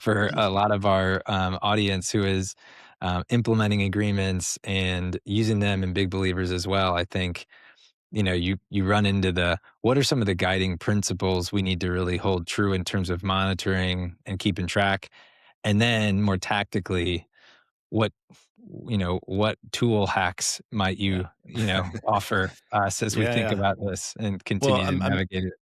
for Mhm. a lot of our audience who is implementing agreements and using them and big believers as well. I think you run into the what are some of the guiding principles we need to really hold true in terms of monitoring and keeping track, and then more tactically, what what tool hacks might Yeah. you offer us as we Yeah, think yeah. about this and Well, continue to I'm navigate it?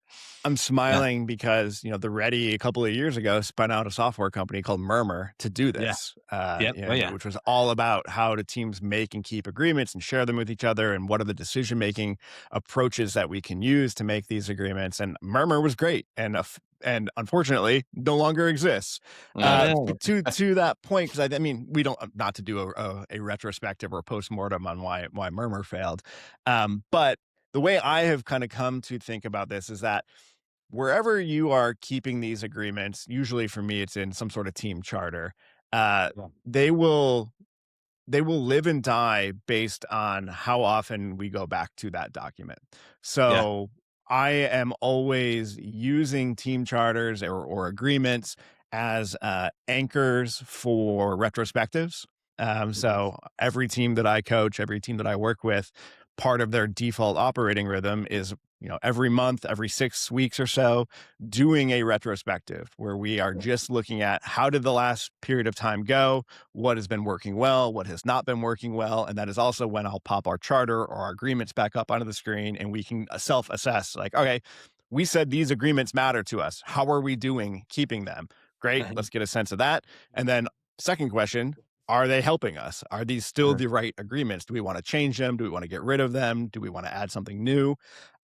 I'm Yeah, smiling because, the Ready a couple of years ago spun out a software company called Murmur to do yeah, this, yep, oh yeah, which was all about how do teams make and keep agreements and share them with each other, and what are the decision-making approaches that we can use to make these agreements. And Murmur was great, and unfortunately no longer exists. oh But no, to that point, because I mean, we don't, not to do a retrospective or postmortem on why Murmur failed, but the way I have kind of come to think about this is that wherever you are keeping these agreements, usually for me, it's in some sort of team charter. yeah, They will live and die based on how often we go back to that document. yeah, So I am always using team charters or agreements as anchors for retrospectives. mhm, So every team that I coach, every team that I work with, part of their default operating rhythm is, every month, every 6 weeks or so, doing a retrospective where we are just looking at how did the last period of time go, what has been working well, what has not been working well. And that is also when I'll pop our charter or our agreements back up onto the screen, and we can self assess like, okay, we said these agreements matter to us. How are we doing keeping them? Great. uh-huh, Let's get a sense of that. And then, second question, are they helping us? Are these still uh-huh, the right agreements? Do we want to change them? Do we want to get rid of them? Do we want to add something new?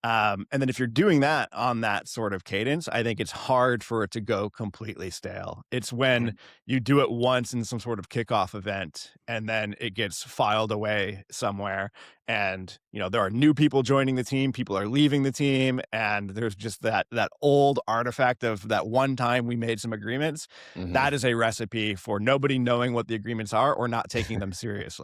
And then if you're doing that on that sort of cadence, I think it's hard for it to go completely stale. It's when mhm, you do it once in some sort of kickoff event and then it gets filed away somewhere, and there are new people joining the team, people are leaving the team, and there's just that old artifact of that one time we made some agreements. mhm. That is a recipe for nobody knowing what the agreements are or not taking them seriously.